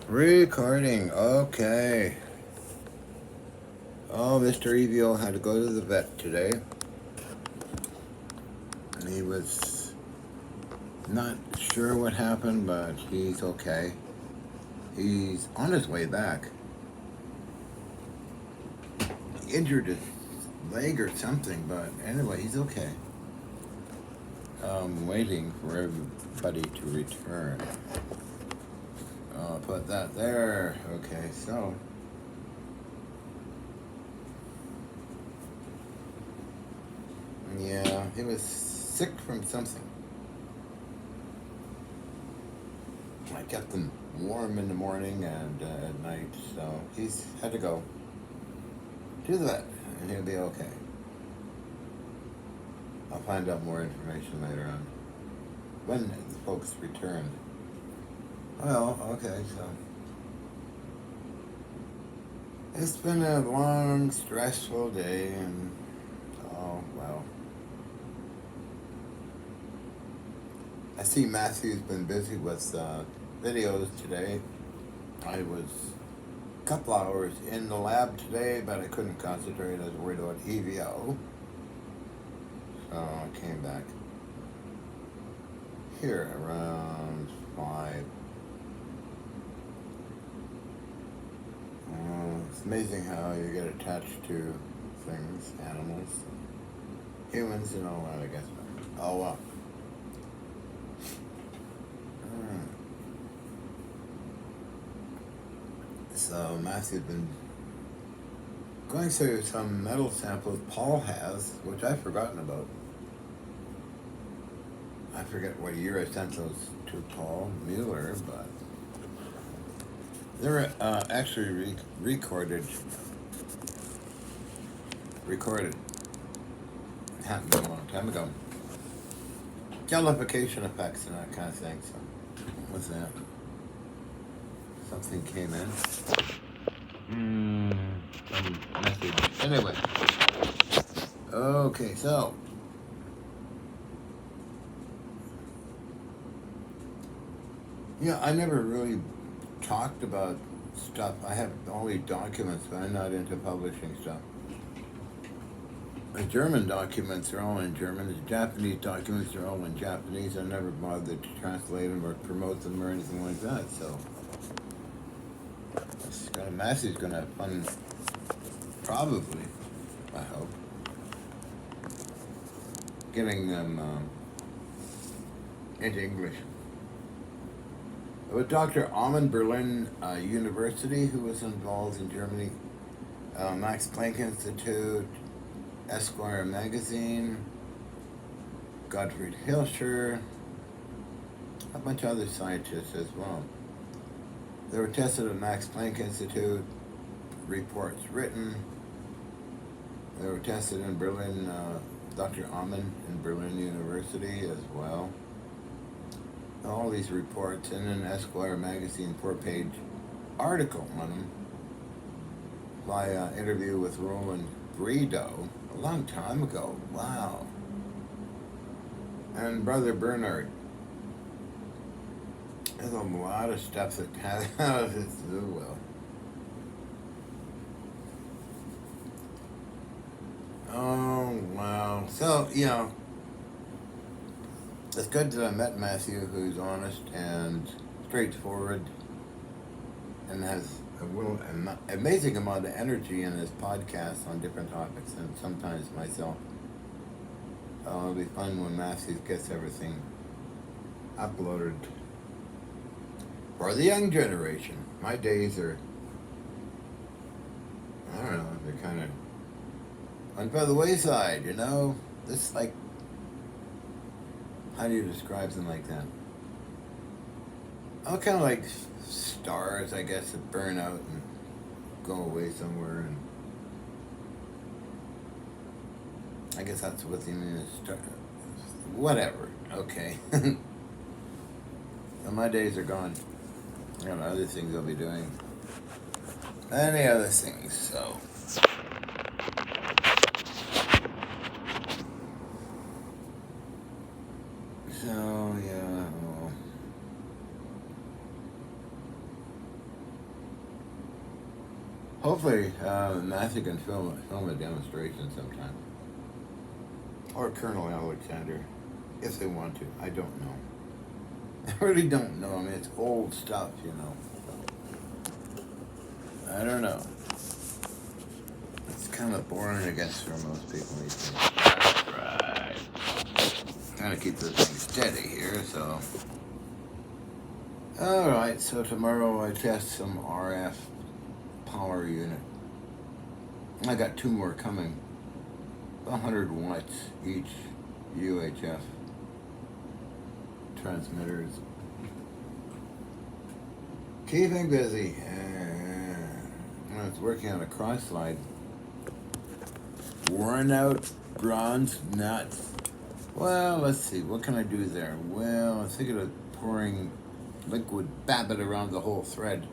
Recording, okay. Oh, Mr. Evil had to go to the vet today. And he was not sure what happened, but he's okay. He's on his way back. He injured his leg or something, but anyway, he's okay. I'm waiting for everybody to return. I'll put that there. Okay, so. Yeah, he was sick from something. I kept him warm in the morning and at night, so he's had to go to the vet, and he'll be okay. I'll find out more information later on when the folks return. Well, okay, so it's been a long, stressful day, and oh well. I see Matthew's been busy with videos today. I was a couple hours in the lab today, but I couldn't concentrate. I was worried about EVO. So I came back here around 5. It's amazing how you get attached to things, animals, humans, and all that, I guess. Oh, well. So Matthew's been going through some metal samples Paul has, which I've forgotten about. I forget what year I sent those to Paul Mueller, but they're actually recorded. Happened a long time ago. Jellification effects and that kind of thing. So, what's that? Something came in. Some message. Anyway. Okay, so. Yeah, I never really talked about stuff. I have only documents, but I'm not into publishing stuff. The German documents are all in German. The Japanese documents are all in Japanese. I never bothered to translate them or promote them or anything like that, so. Massey's going to have fun, probably, I hope, getting them into English. With Dr. Amann Berlin University, who was involved in Germany, Max Planck Institute, Esquire Magazine, Gottfried Hilscher, a bunch of other scientists as well. They were tested at Max Planck Institute, reports written. They were tested in Berlin, Dr. Amann in Berlin University as well. All these reports, and an Esquire magazine 4-page article on them by interview with Roland Bredow a long time ago. Wow. And Brother Bernard. There's a lot of stuff that has to do well. Oh, wow. So, you know, it's good that I met Matthew, who's honest and straightforward and has an amazing amount of energy in his podcast on different topics, and sometimes myself. It'll be fun when Matthew gets everything uploaded for the young generation. My days are, I don't know, they're kind of went by the wayside, you know? This, like, how do you describe something like that? I'm kind of like stars, I guess, that burn out and go away somewhere, and I guess that's what the mean is. Whatever. Okay. So my days are gone. I got other things I'll be doing. Any other things, so. So, yeah. Hopefully, Matthew can film a demonstration sometime. Or Colonel Alexander, if they want to. I don't know. I really don't know. I mean, it's old stuff, you know. I don't know. It's kind of boring, I guess, for most people these days. That's right. Trying to keep this thing steady here, so. Alright, so tomorrow I test some RF power unit. I got two more coming. 100 watts each UHF transmitters. Keeping busy. I was working on a cross slide. Worn out bronze nuts. Well, let's see. What can I do there? Well, I'm thinking of pouring liquid Babbitt around the whole thread.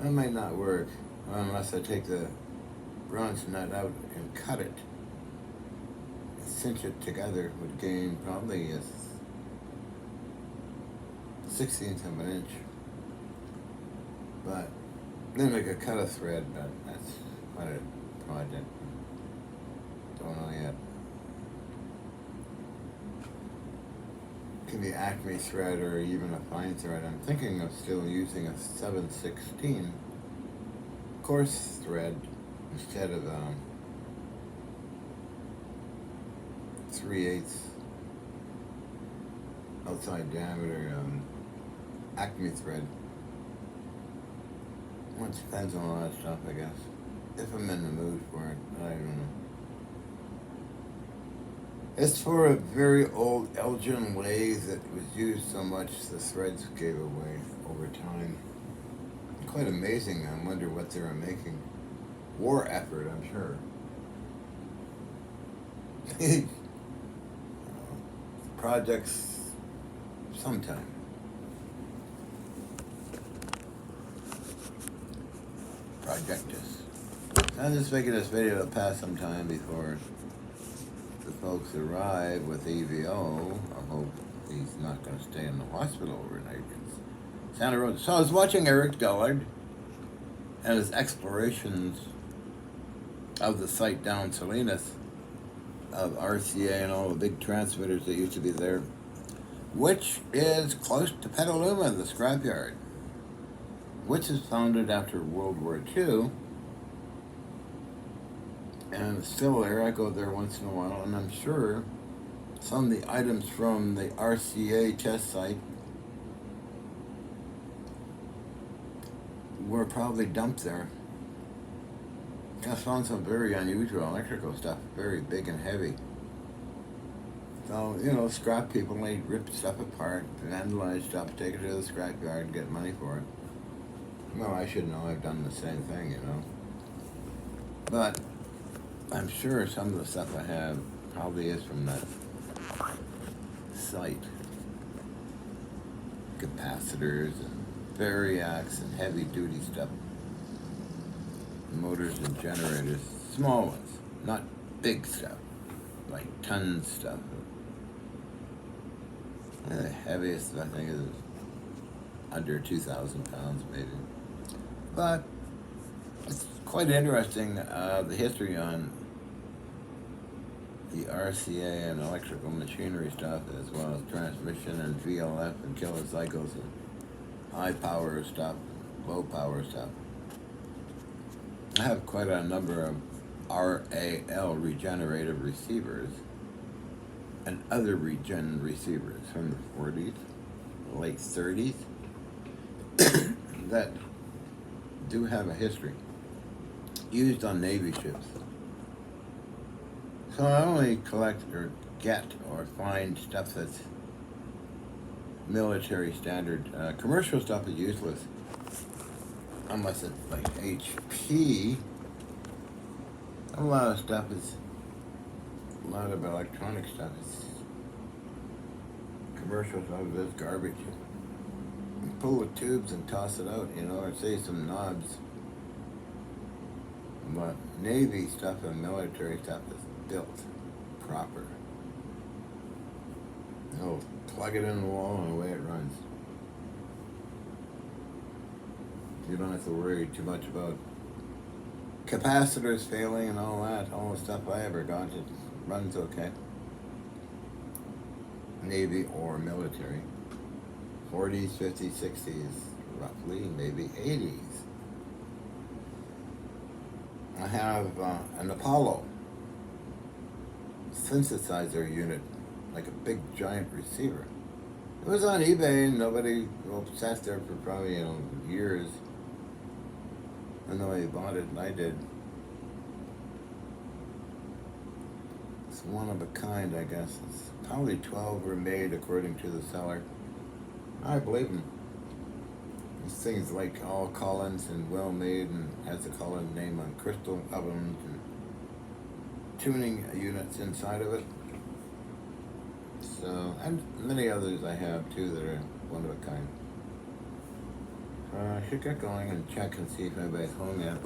That might not work unless I take the bronze nut out and cut it. Cinch it together would gain probably a 16th of an inch. But then I could cut a thread, but that's quite a project. Don't know yet. Can be Acme thread or even a fine thread. I'm thinking of still using a 7/16 coarse thread instead of 3/8 outside diameter Acme thread. Well, it depends on all that stuff, I guess. If I'm in the mood for it, I don't know. It's for a very old Elgin lathe that was used so much the threads gave away over time. Quite amazing. I wonder what they were making. War effort, I'm sure. Projects sometime. Projectus. I'm just making this video to pass some time before the folks arrive with EVO. I hope he's not going to stay in the hospital overnight. Santa Rosa. So I was watching Eric Dillard and his explorations of the site down Salinas of RCA and all the big transmitters that used to be there, which is close to Petaluma, the scrapyard, which is founded after World War II. And it's still there. I go there once in a while, and I'm sure some of the items from the RCA test site were probably dumped there. I found some very unusual electrical stuff, very big and heavy. So, you know, scrap people, they rip stuff apart, vandalize stuff, take it to the scrapyard and get money for it. Well, I should know, I've done the same thing, you know. But I'm sure some of the stuff I have probably is from that site. Capacitors and variacs and heavy duty stuff. Motors and generators. Small ones, not big stuff. Like ton stuff. And the heaviest I think is under 2,000 pounds maybe. But it's quite interesting, the history on the RCA and electrical machinery stuff, as well as transmission and VLF and kilocycles and high power stuff, low power stuff. I have quite a number of RAL, regenerative receivers, and other regen receivers from the 40s, late 30s, that do have a history, used on Navy ships. So I only collect or get or find stuff that's military standard. Commercial stuff is useless unless it's like HP. A lot of stuff is, a lot of electronic stuff is commercial stuff is garbage. You pull the tubes and toss it out, you know, or say some knobs. But Navy stuff and military stuff is built proper. You'll plug it in the wall and away it runs. You don't have to worry too much about capacitors failing and all that. All the stuff I ever got, it runs okay. Navy or military. 40s, 50s, 60s, roughly, maybe 80s. I have an Apollo synthesizer unit, like a big giant receiver. It was on eBay and nobody sat there for probably years. And nobody bought it and I did. It's one of a kind, I guess. It's probably 12 were made according to the seller. I believe him. This thing's like all Collins and well made and has a Collins name on crystal ovens and tuning units inside of it. So, and many others I have too that are one of a kind. I should get going and check and see if anybody's home yet.